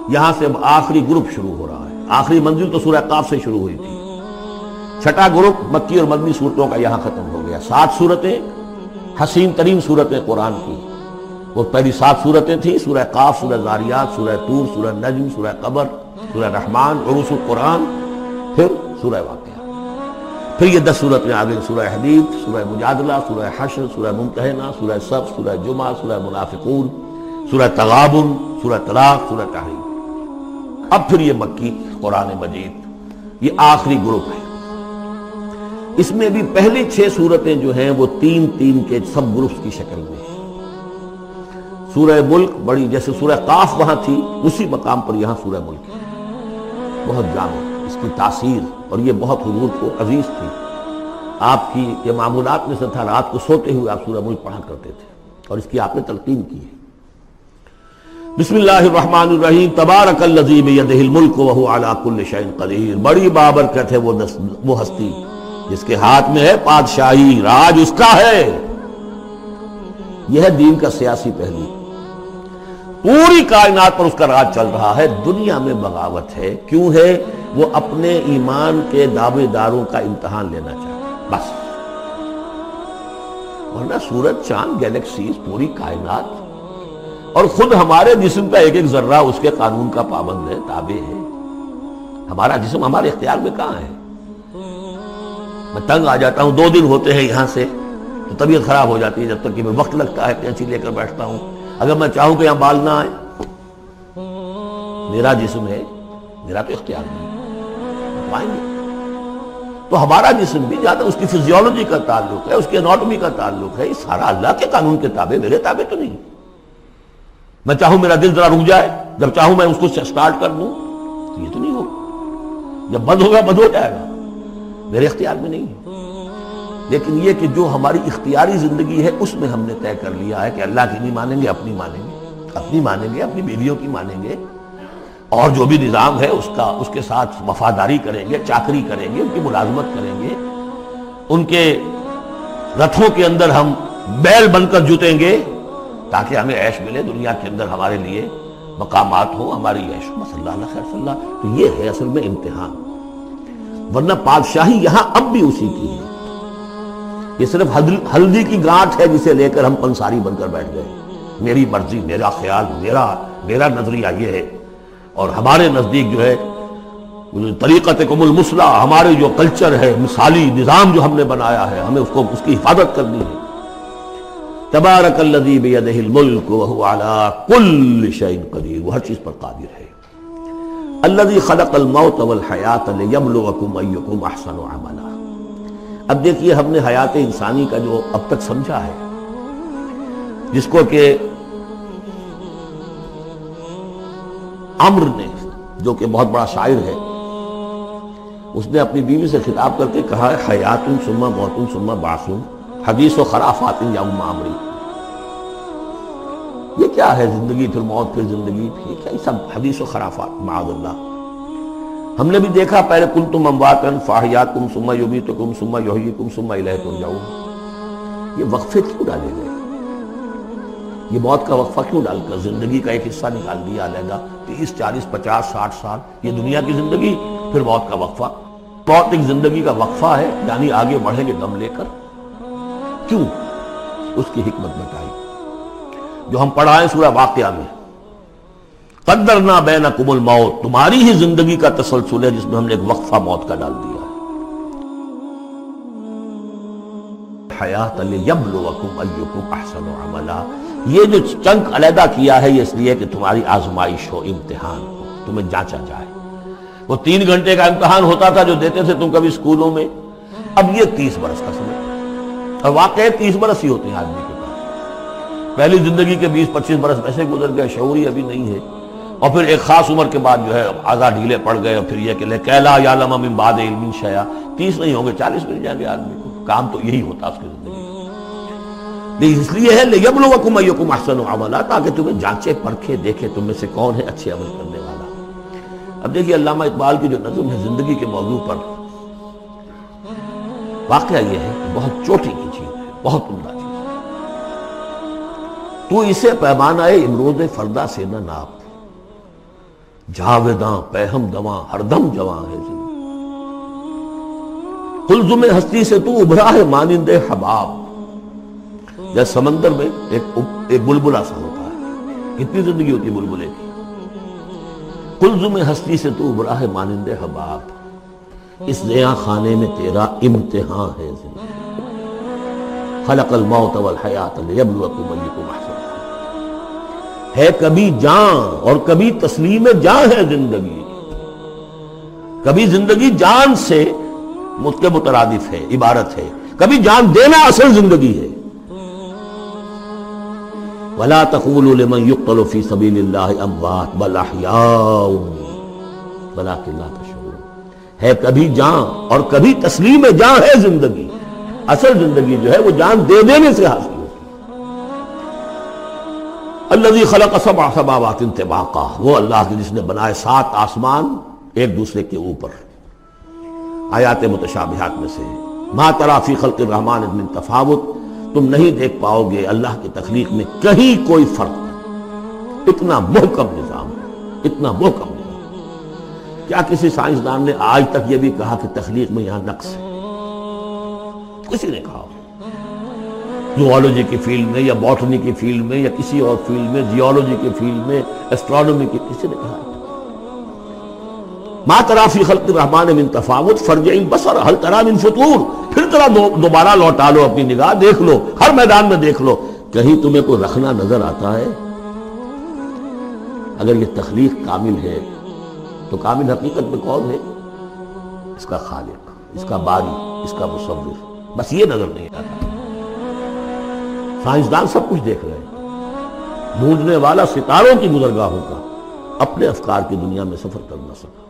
یہاں سے اب آخری گروپ شروع ہو رہا ہے. آخری منزل تو سورہ قاف سے شروع ہوئی تھی. چھٹا گروپ مکی اور مدنی صورتوں کا یہاں ختم ہو گیا. 7 صورتیں حسین ترین صورتیں قرآن کی. وہ پہلی 7 صورتیں تھیں: سورہ قاف، سورہ ذاریات، سورہ طور، سورہ نجم، سورہ قمر، سورہ رحمان، عروس القرآن، پھر سورہ واقعہ. پھر یہ 10 صورتیں آ گئی: سورہ حدید، سورہ مجادلہ، سورہ حشر، سورہ ممتحنہ، سورہ صف، سورہ جمعہ، سورہ منافقون، سورہ تغابن، سورہ طلاق، سورہ تحریم. اب پھر یہ مکی قرآن مجید یہ آخری گروپ ہے. اس میں بھی پہلی 6 صورتیں جو ہیں وہ 3 کے سب گروپس کی شکل میں ہیں. سورہ ملک بڑی، جیسے سورہ قاف وہاں تھی اسی مقام پر یہاں سورہ ملک ہے. بہت جامع اس کی تاثیر، اور یہ بہت حضور کو عزیز تھی. آپ کی یہ معمولات میں سے تھا، رات کو سوتے ہوئے آپ سورہ ملک پڑھا کرتے تھے، اور اس کی آپ نے تلقین کی ہے. بسم اللہ الرحمن الرحیم. تبارک الذی بیدہ الملک وہو علی کل شیء قدیر. بڑی بابرکت ہے وہ ہستی جس کے ہاتھ میں ہے بادشاہی، راج اس کا ہے. یہ ہے دین کا سیاسی پہلو. پوری کائنات پر اس کا راج چل رہا ہے. دنیا میں بغاوت ہے. کیوں ہے؟ وہ اپنے ایمان کے دعوے داروں کا امتحان لینا چاہتا ہے بس. ورنہ سورج، چاند، گیلیکسیز، پوری کائنات اور خود ہمارے جسم کا ایک ذرہ اس کے قانون کا پابند ہے، تابع ہے. ہمارا جسم ہمارے اختیار میں کہاں ہے؟ میں تنگ آ جاتا ہوں، 2 دن ہوتے ہیں یہاں سے تو طبیعت خراب ہو جاتی ہے، جب تک کہ میں وقت لگتا ہے کینچی لے کر بیٹھتا ہوں. اگر میں چاہوں کہ یہاں بال نہ آئے، میرا جسم ہے، میرا تو اختیار نہیں پائیں گے. تو ہمارا جسم بھی زیادہ اس کی فزیولوجی کا تعلق ہے، اس کی اناٹومی کا تعلق ہے. یہ سارا اللہ کے قانون کے تابع، میرے تابع تو نہیں. میں چاہوں میرا دل ذرا رک جائے، جب چاہوں میں اس کو سٹارٹ کر دوں تو یہ تو نہیں ہوگا. جب بند ہوگا بند ہو جائے گا، میرے اختیار میں نہیں ہے. لیکن یہ کہ جو ہماری اختیاری زندگی ہے اس میں ہم نے طے کر لیا ہے کہ اللہ کی نہیں مانیں گے، اپنی مانیں گے، اپنی مانیں گے، اپنی بیویوں کی مانیں گے، اور جو بھی نظام ہے اس کے ساتھ وفاداری کریں گے، چاکری کریں گے، ان کی ملازمت کریں گے. ان کے رتھوں کے اندر ہم بیل بن کر جوتیں گے تاکہ ہمیں عیش ملے، دنیا کے اندر ہمارے لیے مقامات ہوں، ہماری عیش ہو. صلی اللہ خیر صلی اللہ. تو یہ ہے اصل میں امتحان. ورنہ بادشاہی یہاں اب بھی اسی کی ہے. یہ صرف ہلدی کی گانٹھ ہے جسے لے کر ہم پنساری بن کر بیٹھ گئے. میری مرضی، میرا خیال، میرا نظریہ یہ ہے. اور ہمارے نزدیک جو ہے طریقتکم المثلیٰ، ہمارے جو کلچر ہے، مثالی نظام جو ہم نے بنایا ہے، ہمیں اس کی حفاظت کرنی ہے. تبارک الذی بیدہ الملک وہو علی کل شیء قدیر. وہ ہر چیز پر قادر ہے. الذی خلق الموت والحیات لیبلوکم ایکم احسن عملا. اب دیکھیے ہم نے حیات انسانی کا جو اب تک سمجھا ہے، جس کو کہ عمر نے، جو کہ بہت بڑا شاعر ہے، اس نے اپنی بیوی سے خطاب کر کے کہا ہے: حیات ثم موت ثم بعث حدیث و خرافات یا ام عمری. یہ کیا ہے؟ زندگی پھر موت پھر زندگی، یہ کیا؟ یہ سب حدیث و خرافات معاذ اللہ. ہم نے بھی دیکھا پہلے کنتم امواتا فاحیاکم ثم یمیتکم ثم یحییکم ثم الیہ ترجعون. یہ وقفے کیوں ڈالے گئے؟ یہ موت کا وقفہ کیوں ڈال کر زندگی کا ایک حصہ نکال دیا علیحدہ؟ 30 40 50 60 سال یہ دنیا کی زندگی، پھر موت کا وقفہ. موت ایک زندگی کا وقفہ ہے، یعنی آگے بڑھیں گے دم لے کر. کیوں؟ اس کی حکمت بتائی جو ہم پڑھائیں سورہ واقعہ میں. قدرنا بینکم الموت، تمہاری ہی زندگی کا تسلسل ہے جس میں ہم نے ایک وقفہ موت کا ڈال دیا ہے. حیات لیبلوکم ایکم احسن عملا. یہ جو چنک علیحدہ کیا ہے یہ اس لیے کہ تمہاری آزمائش ہو، امتحان ہو، تمہیں جانچا جائے. وہ 3 گھنٹے کا امتحان ہوتا تھا جو دیتے تھے تم کبھی اسکولوں میں، اب یہ 30 برس کا سمجھ. اور واقعی 30 برس ہی ہوتے ہیں آدمی کے پاس. پہلی زندگی کے 20-25 برس ویسے گزر گئے، شعوری ابھی نہیں ہے. اور پھر ایک خاص عمر کے بعد جو ہے اعضاء ڈھیلے پڑ گئے، اور پھر یہ کہ کیلا یعلم من بعد علم شیئا. 30 نہیں ہوں گے، 40 مل جائیں گے آدمی کو. کام تو یہی ہوتا اس کی زندگی. اس لیے ہے لیبلوکم ایکم احسن عملا، تاکہ تمہیں جانچے پرکھے دیکھے تم میں سے کون ہے اچھے عمل کرنے والا. اب دیکھیے علامہ اقبال کی جو نظم ہے زندگی کے موضوع پر، واقعہ یہ ہے کہ بہت چوٹی کی چیز ہے، بہت عمدہ چیز ہے. تو اسے پیمانہ امروز فردہ سے نہ ناپ، جاویداں پہم دواں ہر دم جواں ہے زندگی. قلزم ہستی سے تو ابھرا ہے مانند حباب. جیسے سمندر میں ایک بلبلا سا ہوتا ہے، کتنی زندگی ہوتی ہے بلبلے کی. قلزم ہستی سے تو ابھرا ہے مانند حباب، اس نیا خانے میں تیرا امتحان ہے زندگی. خلق الموت والحیات لیبلوکم ایکم احسن. ہے کبھی جان اور کبھی تسلیم جان ہے زندگی. کبھی زندگی جان سے مترادف ہے، عبارت ہے، کبھی جان دینا اصل زندگی ہے. وَلَا تَقُولُوا لِمَنْ يُقْتَلُ فِي سَبِيلِ اللَّهِ أَمْوَاتٌ بَلْ أَحْيَاءٌ وَلَٰكِنْ لَا تَشْعُرُونَ. ہے کبھی جان اور کبھی تسلیم جان ہے زندگی. اصل زندگی جو ہے وہ جان دے دینے سے حاصل ہوتی ہے. الذی خلق سبع سماوات طباقا، وہ اللہ کے جس نے بنائے 7 آسمان ایک دوسرے کے اوپر. آیات متشابہات میں سے ما تری فی خلق الرحمن من تفاوت، تم نہیں دیکھ پاؤ گے اللہ کی تخلیق میں کہیں کوئی فرق نہیں. اتنا محکم نظام ہے، اتنا محکم نظام. کیا کسی سائنسدان نے آج تک یہ بھی کہا کہ تخلیق میں یہاں نقص ہے؟ کسی نے کہا؟ زوالوجی کی فیلڈ میں یا باٹنی کی فیلڈ میں یا کسی اور فیلڈ میں، جیولوجی کی فیلڈ میں، ایسٹرونومی کی، کسی نے کہا؟ ما تری فی خلق الرحمن من تفاوت فارجع البصر هل تری من فطور. پھر ذرا دوبارہ لوٹا لو اپنی نگاہ، دیکھ لو، ہر میدان میں دیکھ لو، کہیں تمہیں کوئی رخنا نظر آتا ہے؟ اگر یہ تخلیق کامل ہے تو کامل حقیقت میں کون ہے؟ اس کا خالق، اس کا باری، اس کا مصور. بس یہ نظر نہیں آتا. سائنسدان سب کچھ دیکھ رہے ہیں، ڈھونڈنے والا ستاروں کی گزرگاہوں کا اپنے افکار کی دنیا میں سفر کر نہ سکا.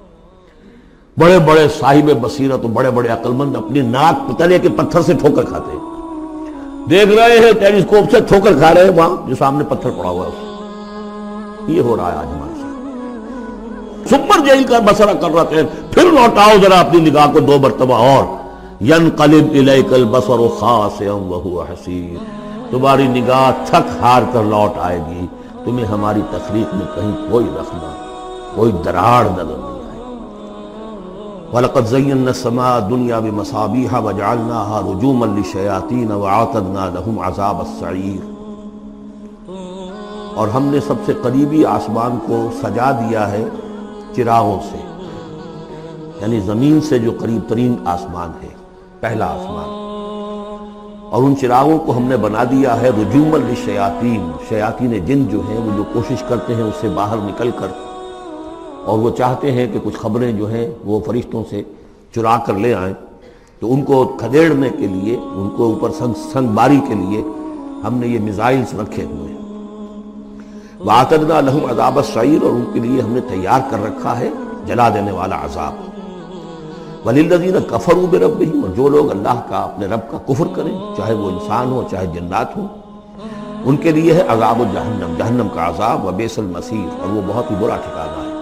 بڑے بڑے صاحب بصیرت و بڑے بڑے عقل مند اپنی ناک تلے کے پتھر سے ٹھوکر کھاتے ہیں. دیکھ رہے ہیں ٹیلیسکوپ سے ٹھوکر کھا رہے ہیں وہاں جو سامنے پتھر پڑا ہوا ہے. یہ ہو رہا ہے آج ہمارے ساتھ. سپر جیل کا بسرا کر رہے ہیں. پھر لوٹاؤ ذرا اپنی نگاہ کو 2 مرتبہ اور. ینقلب الیک البصر خاسئا وہو حسیر. تمہاری نگاہ تھک ہار کر لوٹ آئے گی، تمہیں ہماری تخلیق میں کہیں کوئی رخنا، کوئی دراڑ نظر نہیں. وَلَقَدْ زَيَّنَّا السَّمَاءَ الدُّنْيَا بِمَصَابِيحَ وَجَعَلْنَاهَا رُجُومًا لِلشَّيَاطِينَ وَأَعْتَدْنَا لَهُمْ عَذَابَ السَّعِيرِ. اور ہم نے سب سے قریبی آسمان کو سجا دیا ہے چراغوں سے، یعنی زمین سے جو قریب ترین آسمان ہے، پہلا آسمان. اور ان چراغوں کو ہم نے بنا دیا ہے رجومًا للشیاطین. شیاطین جن جو ہیں وہ جو کوشش کرتے ہیں اس سے باہر نکل کر، اور وہ چاہتے ہیں کہ کچھ خبریں جو ہیں وہ فرشتوں سے چرا کر لے آئیں، تو ان کو کھدیڑنے کے لیے، ان کو اوپر سنگ باری کے لیے ہم نے یہ میزائلز رکھے ہوئے ہیں. وَأَعْتَدْنَا لَهُمْ عَذَابَ السَّعِيرِ، اور ان کے لیے ہم نے تیار کر رکھا ہے جلا دینے والا عذاب. وَلِلَّذِينَ كَفَرُوا بِرَبِّهِمْ، اور جو لوگ اللہ کا، اپنے رب کا کفر کریں، چاہے وہ انسان ہو چاہے جنات ہوں، ان کے لیے ہے عذاب جہنم، جہنم کا عذاب. وَبِئْسَ الْمَصِيرُ، اور وہ بہت ہی برا ٹھکانہ ہے.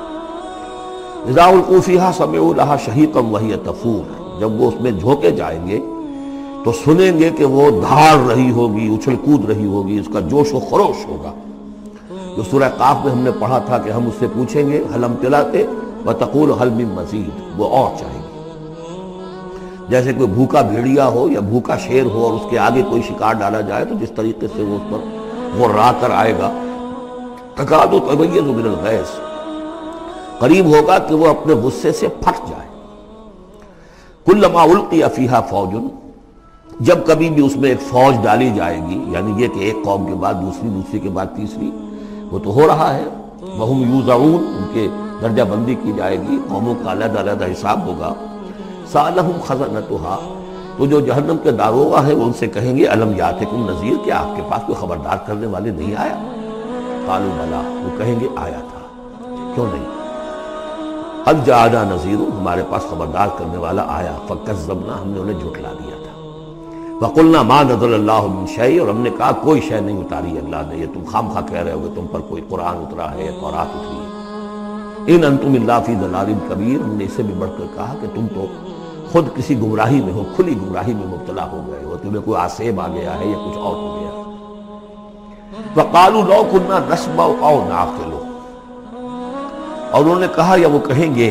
اذا القوا فیہا سمعوا لہا شہیقا وہی تفور، جب وہ اس میں جھونکے جائیں گے تو سنیں گے کہ وہ دھاڑ رہی ہوگی، اچھل کود رہی ہوگی، اس کا جوش و خروش ہوگا. جو سورہ قاف میں ہم نے پڑھا تھا کہ ہم اس سے پوچھیں گے حل امتلأت وتقول حل من مزید، وہ اور چاہے گی. جیسے کوئی بھوکا بھیڑیا ہو یا بھوکا شیر ہو اور اس کے آگے کوئی شکار ڈالا جائے تو جس طریقے سے وہ اس پر غرا کر آئے گا. تکاد تمیز من الغیظ، قریب ہوگا کہ وہ اپنے غصے سے پھٹ جائے. کلما القی فیہا فوج، جب کبھی بھی اس میں ایک فوج ڈالی جائے گی، یعنی یہ کہ ایک قوم کے بعد دوسری، دوسری کے بعد تیسری، وہ تو ہو رہا ہے. وہم یوزعون، ان کے درجہ بندی کی جائے گی، قوموں کا علیحدہ علیحدہ حساب ہوگا. سألہم خزنتہا، تو جو جہنم کے داروغہ ہیں وہ ان سے کہیں گے الم یاتکم نذیر، کیا آپ کے پاس کوئی خبردار کرنے والے نہیں آیا؟ قالوا بلا، وہ کہیں گے آیا تھا، کیوں نہیں؟ قد جاءنا نذیر، ہمارے پاس خبردار کرنے والا آیا. فکذبنا، ہم نے انہیں جھٹلا دیا تھا. وقلنا ما نزل اللہ من شیء، اور ہم نے کہا کوئی شے نہیں اتاری اللہ نے، یہ تم خام خواہ کہہ رہے ہو کہ تم پر کوئی قرآن اترا ہے یا تورات اتری ہے. ان انتم الا فی ضلال کبیر، ہم نے اسے بھی بڑھ کر کہا کہ تم تو خود کسی گمراہی میں ہو، کھلی گمراہی میں مبتلا ہو گئے ہو، تمہیں کوئی آسیب آ گیا ہے یا کچھ اور ہو گیا. وقالوا لو كنا نسمع او نعقل، اور انہوں نے کہا یا وہ کہیں گے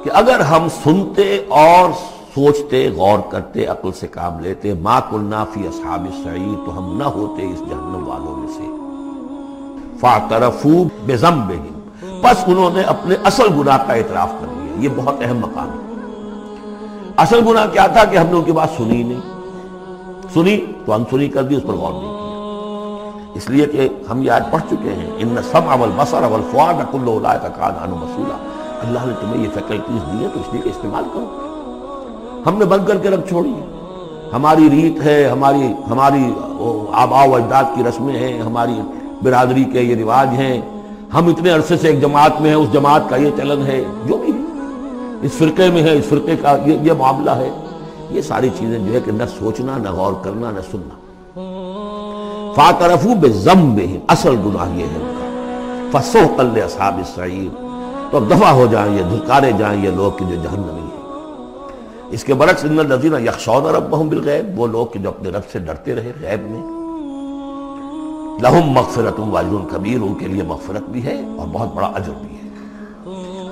کہ اگر ہم سنتے اور سوچتے، غور کرتے، عقل سے کام لیتے، ما کنا فی اصحاب السعیر، تو ہم نہ ہوتے اس جہنم والوں میں سے۔ فاعترفوا بذنبہم، پس انہوں نے اپنے اصل گناہ کا اعتراف کر لیا۔ یہ بہت اہم مقام ہے۔ اصل گناہ کیا تھا کہ ہم نے ان کی بات سنی نہیں، سنی تو انسنی کر دی، اس پر غور نہیں کیا۔ اس لیے کہ ہم یہ آج پڑھ چکے ہیں، ان السمع والبصر والفؤاد کل اولئک کان عنہ مسئولا۔ اللہ نے تمہیں یہ فیکلٹیز دی ہیں تو اس لیے کہ استعمال کرو۔ ہم نے بند کر کے رکھ چھوڑی ہے۔ ہماری ریت ہے، ہماری آباء و اجداد کی رسمیں ہیں، ہماری برادری کے یہ رواج ہیں، ہم اتنے عرصے سے ایک جماعت میں ہیں، اس جماعت کا یہ چلن ہے، جو بھی ہے، اس فرقے میں ہے، اس فرقے کا یہ معاملہ ہے۔ یہ ساری چیزیں جو ہے کہ نہ سوچنا، نہ غور کرنا، نہ سننا۔ فاعترفوا بذنبہم، اصل گناہ یہ ہے ان کا۔ فسحقا لاصحاب السعیر، تو اب دفع ہو جائیں یہ، دھکارے جائیں یہ لوگ کہ جو جہنمی ہیں۔ اس کے برعکس ان الذین یخشون ربہم بالغیب، وہ لوگ کہ جو اپنے رب سے ڈرتے رہے غیب میں، لہم مغفرۃ واجر کبیر، ان کے لیے مغفرت بھی ہے اور بہت بڑا اجر بھی ہے۔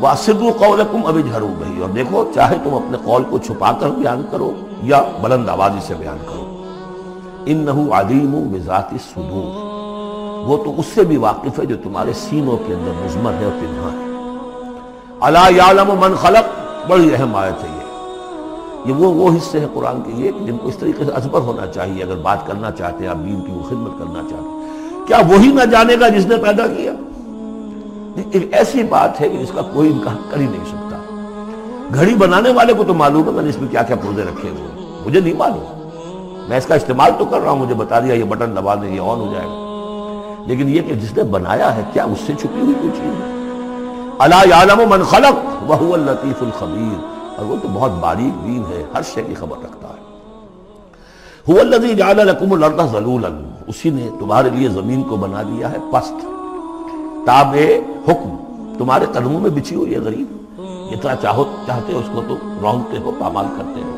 واسروا قولکم او اجہروا بہ، اور دیکھو چاہے تم اپنے قول کو چھپا کر بیان کرو یا بلند آوازی سے بیان کرو۔ انہ علیم بذات الصدور، وہ تو اس سے بھی واقف ہے جو تمہارے سینوں کے اندر مضمر ہے اور پنہاں ہے۔ الا یعلم من خلق، بڑی اہم آیت ہے یہ وہ حصے ہیں قرآن کے یہ جن کو اس طریقے سے ازبر ہونا چاہیے اگر بات کرنا چاہتے ہیں، آپ دین کی وہ خدمت کرنا چاہتے ہیں۔ کیا وہی نہ جانے گا جس نے پیدا کیا؟ ایک ایسی بات ہے کہ جس کا کوئی انکار کر ہی نہیں سکتا۔ گھڑی بنانے والے کو تو معلوم ہے میں نے اس میں کیا کیا پرزے رکھے ہوئے ہیں، مجھے نہیں معلوم، میں اس کا استعمال تو کر رہا ہوں، مجھے بتا دیا یہ بٹن دبا دیں یہ آن ہو جائے گا، لیکن یہ کہ جس نے بنایا ہے کیا اس سے چھپی ہوئی کوئی چیز ہے؟ الا یعلم من خلق وهو اللطیف الخبیر، اور وہ تو بہت باریک بین ہے، ہر شے کی خبر رکھتا ہے۔ هو الذی جعل لکم الارض ذلولا، اسی نے تمہارے لیے زمین کو بنا دیا ہے پست، تابع حکم، تمہارے قدموں میں بچھی ہوئی ہے غریب، جتنا چاہتے ہو اس کو تو رونتے ہو، پامال کرتے ہو۔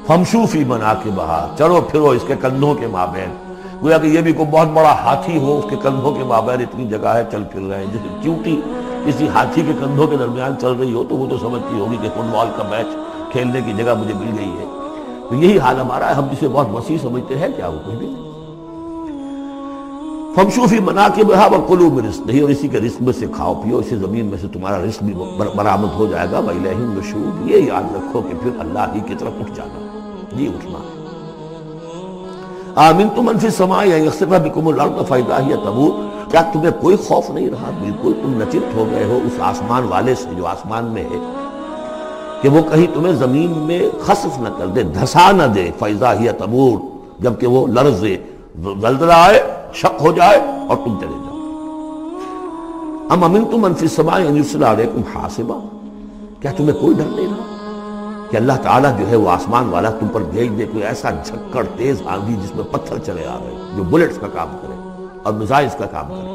فمشوا فی مناکبہا، چلو پھرو اس کے کندھوں کے مابین، گویا کہ یہ بھی کوئی بہت بڑا ہاتھی ہو، اس کے کندھوں کے مابین اتنی جگہ ہے، چل پھر رہے ہیں۔ جیسے چیونٹی کسی ہاتھی کے کندھوں کے درمیان چل رہی ہو تو وہ تو سمجھتی ہوگی کہ فٹ بال کا میچ کھیلنے کی جگہ مجھے مل گئی ہے۔ تو یہی حال ہمارا ہے، ہم جسے بہت وسیع سمجھتے ہیں کیا وہ کچھ بھی نہیں۔ فمشوا فی مناکبہا وکلوا من رزقہ، اور اسی کے رزق میں سے کھاؤ پیو، اسی زمین میں سے تمہارا رزق بھی برآمد ہو جائے گا۔ وإلیہ النشور، یہ یاد رکھو کہ پھر اللہ ہی کی طرف اٹھ جانا، جی اٹھنا ہے۔ آمنتم من فی السماء ان یخسف بکم الارض فاذا ہی تمور، کیا تمہیں کوئی خوف نہیں رہا؟ بالکل تم نچت ہو گئے ہو اس آسمان والے سے جو آسمان میں ہے کہ وہ کہیں تمہیں زمین میں خسف نہ کر دے، دھسا نہ دے۔ فاذا ہی تمور، جبکہ وہ لرزے، زلزلہ آئے، شق ہو جائے اور تم چلے جاؤ۔ ام امنتم من فی السماء ان یرسل علیکم حاصبا، کیا تمہیں کوئی ڈر نہیں رہا کہ اللہ تعالیٰ جو ہے وہ آسمان والا تم پر بھیج دے کوئی ایسا جھکڑ تیز آندھی جس میں پتھر چلے آ رہے جو بلٹس کا کام کرے اور میزائلز کا کام کرے۔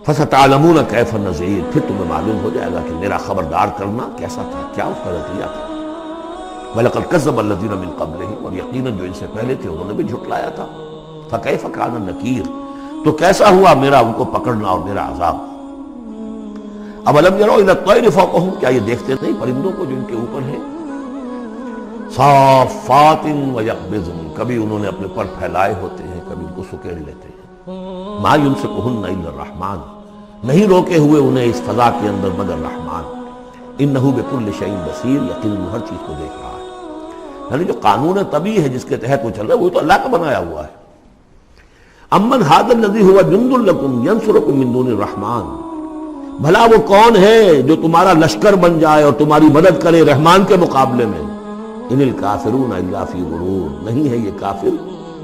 فَسَتَعْلَمُونَ كَيْفَ النَّذِيرُ، پھر تمہیں معلوم ہو جائے گا کہ میرا خبردار کرنا کیسا تھا، کیا اس کا نتیجہ تھا۔ وَلَقَدْ كَذَّبَ الَّذِينَ مِن قَبْلِهِمْ، اور یقیناً جو ان سے پہلے تھے انہوں نے بھی جھٹلایا تھا۔ فَكَيْفَ كَانَ النَّكِيرُ، تو کیسا ہوا میرا ان کو پکڑنا اور میرا عذاب۔ أَوَلَمْ يَرَوْا إِلَى الطَّيْرِ فَوْقَهُمْ، کیا یہ دیکھتے نہیں پرندوں کو جو ان کے اوپر ہیں؟ صافات ویقبضن، کبھی انہوں نے اپنے پر پھیلائے ہوتے ہیں، کبھی ان کو سکیڑ لیتے ہیں۔ ما یمسکہن الا الرحمن، نہیں روکے ہوئے انہیں اس فضا کے اندر مگر رحمان۔ انہ بکل شیء بصیر، یقیناً ہر چیز کو دیکھ رہا ہے۔ یعنی جو قانون طبیعی ہے جس کے تحت وہ چل رہا ہے وہ تو اللہ کا بنایا ہوا ہے۔ امن ھذا الذی هو جند لکم ینصرکم من دون الرحمن، بھلا وہ کون ہے جو تمہارا لشکر بن جائے اور تمہاری مدد کرے رحمان کے مقابلے میں؟ ان الکافرون الا فی غرور، نہیں ہے یہ کافر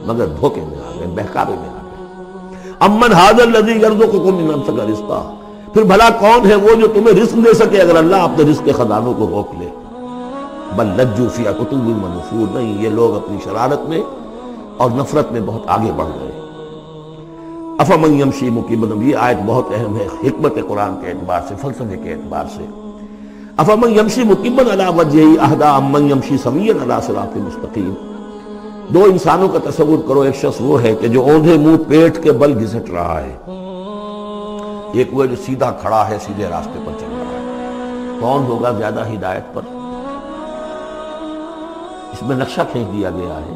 مگر دھوکے میں آ گئے، بہکاوے میں آ گئے۔ امن ھذا الذی یرزقکم من امسک رزقا، پھر بھلا کون ہے وہ جو تمہیں رزق دے سکے اگر اللہ اپنے رزق کے خزانوں کو روک لے؟ بل لجوا فی عتو ونفور، نہیں یہ لوگ اپنی شرارت میں اور نفرت میں بہت آگے بڑھ گئے۔ افمن یمشی مکبا، یہ آیت بہت اہم ہے حکمت قرآن کے اعتبار سے، فلسفے کے اعتبار سے۔ افمن یمشی مکبا علی وجہہ اہدی امن یمشی سویا علی صراط مستقیم، دو انسانوں کا تصور کرو، ایک شخص وہ ہے کہ جو اوندھے منہ پیٹ کے بل گھسٹ رہا ہے، ایک وہ جو سیدھا کھڑا ہے، سیدھے راستے پر چل رہا ہے۔ کون ہوگا زیادہ ہدایت پر؟ اس میں نقشہ کھینچ دیا گیا ہے،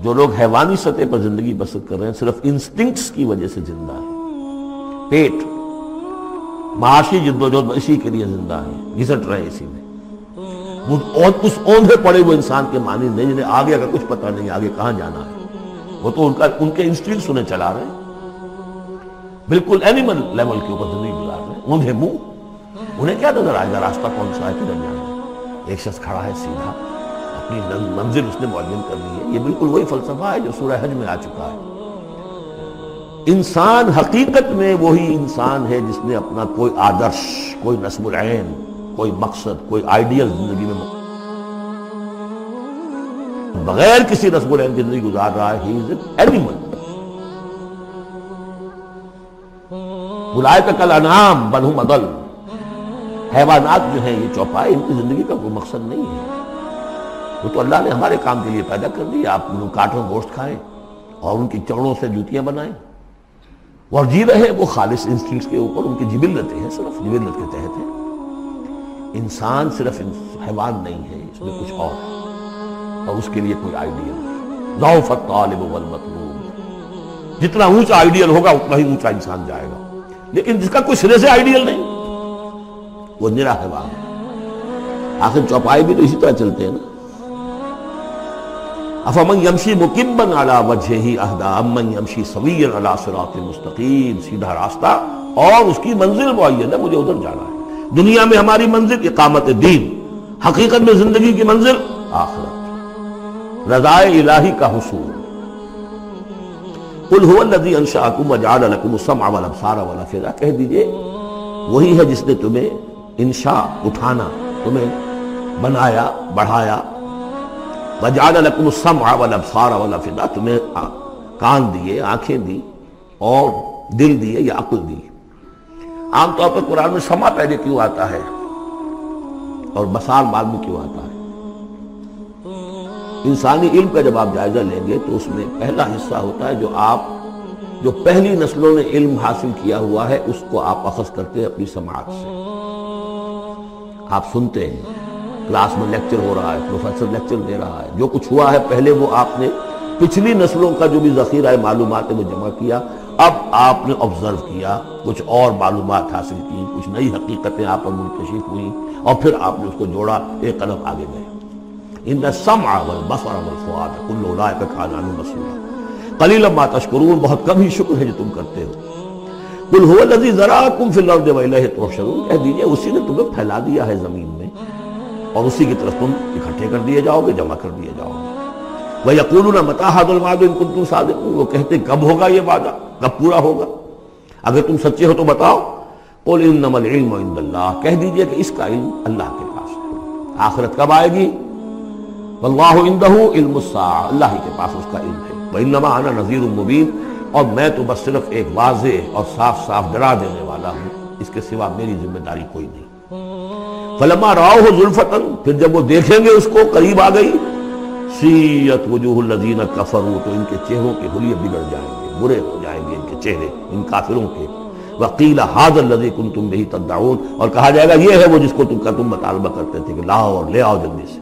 جو لوگ حیوانی سطح پر زندگی بسر کر رہے ہیں صرف انسٹنکٹس کی وجہ سے زندہ ہیں، پیٹ معاشی جدوجہد اسی کے لیے زندہ ہیں، گھسٹ رہے ہیں اسی میں۔ اس اوندھے پڑے وہ انسان کے معنی نہیں جنہیں آگے اگر کچھ پتہ نہیں آگے کہاں جانا ہے، وہ تو ان کے انسٹنکٹس انہیں چلا رہے ہیں، بالکل اینیمل لیول کے اوپر زندگی گزار رہے ہیں، اوندھے منہ۔ انہیں کیا نظر آئے گا راستہ کون سا ہے، کدھر جانا ہے؟ ایک شخص کھڑا ہے سیدھا، اپنی منزل اس نے معین کر لی ہے۔ یہ بالکل وہی فلسفہ ہے جو سورہ حج میں آ چکا ہے۔ انسان حقیقت میں وہی انسان ہے جس نے اپنا کوئی آدرش، کوئی نصب العین، کوئی مقصد، کوئی آئیڈیل زندگی میں بغیر کسی نصب العین کی زندگی گزار رہا ہے۔ ہی از این اینیمل، اولئک کالانعام بل ھم اضل۔ حیوانات جو ہیں یہ چوپائے، ان کی زندگی کا کوئی مقصد نہیں ہے۔ وہ تو اللہ نے ہمارے کام کے لیے پیدا کر دی، آپ ان کاٹوں گوشت کھائیں اور ان کی چڑوں سے جوتیاں بنائیں اور جی رہے وہ خالص انسٹنکٹس کے اوپر، ان کی جبلتیں ہیں، صرف جبلت کے تحت ہیں۔ انسان صرف حیوان نہیں ہے، اس میں کچھ اور ہے، اور اس کے لیے کوئی آئیڈیل نہیں۔ ضعف الطالب والمطلوب، جتنا اونچا آئیڈیل ہوگا اتنا ہی اونچا انسان جائے گا، لیکن جس کا کوئی سرے سے آئیڈیل نہیں وہ نرا حیوان ہے۔ آخر چوپائے بھی تو اسی طرح چلتے ہیں نا۔ افمن یمشی مکبا علی وجہہ اہدی امن یمشی سویا علی صراط مستقیم، سیدھا راستہ اور اس کی منزل معین ہے، مجھے ادھر جانا ہے۔ دنیا میں ہماری منزل اقامت دین، حقیقت میں زندگی کی منزل آخرت، رضائے الہی کا حصول۔ قل هو الذی انشأکم وجعل لکم السمع والابصار والافئدہ، کہہ دیجئے وہی ہے جس نے تمہیں انشاء، اٹھانا، تمہیں بنایا، بڑھایا، وجعل لکم السمع والابصار والافئدہ، تمہیں کان دیے، آنکھیں دی اور دل دیے یا عقل دی۔ عام طور پر قرآن میں سمع پہلے کیوں آتا ہے اور بصار بعد میں کیوں آتا ہے؟ انسانی علم کا جب آپ جائزہ لیں گے تو اس میں پہلا حصہ ہوتا ہے جو پہلی نسلوں نے علم حاصل کیا ہوا ہے، اس کو آپ اخذ کرتے ہیں اپنی سماعت سے۔ آپ سنتے ہیں، کلاس میں لیکچر ہو رہا ہے، پروفیسر لیکچر دے رہا ہے، جو کچھ ہوا ہے پہلے وہ آپ نے پچھلی نسلوں کا جو بھی ذخیرہ معلومات ہے وہ جمع کیا، اب آپ نے آبزرو کیا، کچھ اور معلومات حاصل کی، کچھ نئی حقیقتیں آپ پر منکشف ہوئیں اور پھر آپ نے اس کو جوڑا، ایک قدم آگے گئے۔ ان السمع والبصر والفؤاد کل اولئک کان عنہ مسئولا قلیلا ما تشکرون، بہت کم ہی شکر ہے جو تم کرتے ہو۔ قل هو الذی ذرأکم فی الارض والیہ تحشرون، کہہ دیجئے اسی نے تمہیں پھیلا دیا ہے زمین میں اور اسی کی طرف تم اکٹھے کر دیے جاؤ گے، جمع کر دیے جاؤ گے۔ وَيَقُولُونَ مَتَىٰ هَٰذَا الْوَعْدُ إِن كُنتُمْ صَادِقِينَ، وہ کہتے کب ہوگا یہ وعدہ، کب پورا ہوگا، اگر تم سچے ہو تو بتاؤ۔ قُلْ إِنَّمَا الْعِلْمُ عِندَ اللَّهِ، کہہ دیجئے کہ اس کا علم اللہ کے پاس ہے۔ آخرت کب آئے گی؟ وَاللَّهُ عِندَهُ عِلْمُ السَّاعَةِ، اللہ ہی کے پاس اس کا علم ہے۔ وَإِنَّمَا أَنَا نَذِيرٌ مُّبِينٌ، اور میں تو بس صرف ایک واضح اور صاف صاف ڈرا دینے والا ہوں، اس کے سوا میری ذمہ داری کوئی نہیں۔ فَلَمَّا رَأَوْهُ زُلْفَةً، پھر جب وہ دیکھیں گے اس کو، قریب آ گئی، سیئت وجوہ الذین کفروا، تو ان کے چہروں کے حلیے بگڑ جائیں گے، برے ہو جائیں گے ان کے چہرے، ان کافروں کے۔ وقیل ھذا الذی کنتم بہ تدعون، اور کہا جائے گا یہ ہے وہ جس کو تم مطالبہ کرتے تھے کہ لاؤ اور لے آؤ جلدی سے۔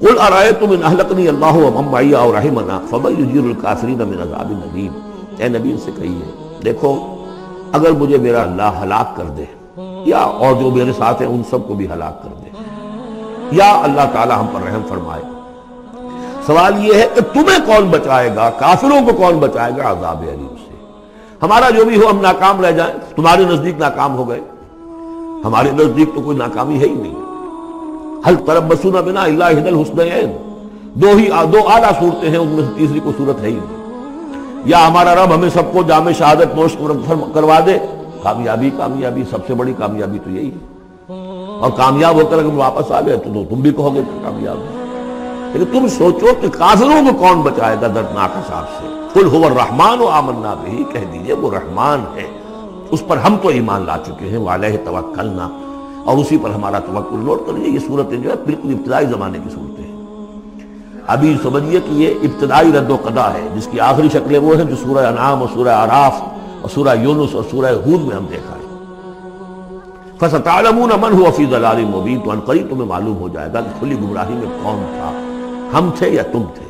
قل ارأیتم ان اہلکنی اللہ ومن معی او رحمنا فمن یجیر الکافرین من عذاب الیم، اے نبی ان سے کہیے دیکھو اگر مجھے میرا اللہ ہلاک کر دے یا اور جو میرے ساتھ ہیں ان سب کو بھی ہلاک کر دے، یا اللہ تعالی ہم پر رحم فرمائے، سوال یہ ہے کہ تمہیں کون بچائے گا، کافروں کو کون بچائے گا عذاب علیم سے؟ ہمارا جو بھی ہو ہم ناکام رہ جائیں، تمہارے نزدیک ناکام ہو گئے، ہمارے نزدیک تو کوئی ناکامی ہے ہی نہیں۔ حل تربصون بنا الا احدی الحسنیین، دو اعلیٰ صورتیں ہیں، ان میں سے تیسری کوئی صورت ہے ہی نہیں۔ یا ہمارا رب ہمیں سب کو جام شہادت نوش کروا دے، کامیابی کامیابی، سب سے بڑی کامیابی تو یہی ہے، اور کامیاب ہو کر اگر واپس آ گئے تو تم بھی کہو گے کہ کامیاب ہے۔ لیکن تم سوچو کہ کافروں کو کون بچائے گا دردناک عذاب سے۔ قل هو الرحمن آمنا بہ، کہہ دیجئے وہ رحمان ہے، اس پر ہم تو ایمان لا چکے ہیں، وعلیہ توکلنا، اور اسی پر ہمارا توکل۔ نوٹ کر لیجیے یہ صورتیں جو ہے بالکل ابتدائی زمانے کی صورتیں ہیں۔ ابھی سمجھیے کہ یہ ابتدائی رد و قضا ہے، جس کی آخری شکلیں وہ ہیں جو سورہ انعام اور سورہ اعراف اور سورہ یونس اور سورہ ہود میں ہم دیکھا ہے. فَسَتَعْلَمُونَ مَنْ هُوَ فِي ضَلَالٍ مُبِينٍ، تو عنقریب تمہیں معلوم ہو جائے گا کہ کھلی گمراہی میں کون تھا، ہم تھے یا تم تھے.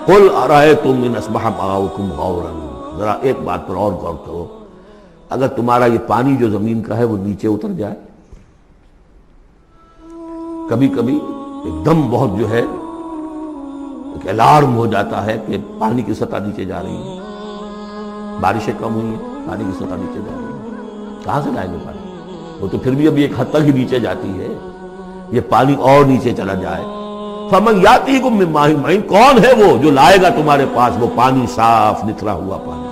قُلْ أَرَأَيْتُمْ إِنْ أَصْبَحَ مَاؤُكُمْ غَوْرًا، ذرا ایک بات پر اور غور کرو، اگر تمہارا یہ پانی جو زمین کا ہے وہ نیچے اتر جائے، کبھی کبھی ایک دم بہت جو ہے ایک الارم ہو جاتا ہے کہ پانی کی سطح نیچے جا رہی ہے، بارشیں کم ہوئی ہیں، پانی کی سطح نیچے جا رہی ہے، کہاں سے لائیں گے پانی؟ وہ تو پھر بھی ابھی ایک حد تک ہی نیچے جاتی ہے، یہ پانی اور نیچے چلا جائے. فَمَنْ يَأْتِيكُم مِّن مَّاءٍ مَّعِينٍ، کون ہے وہ جو لائے گا تمہارے پاس وہ پانی صاف نتھرا ہوا پانی؟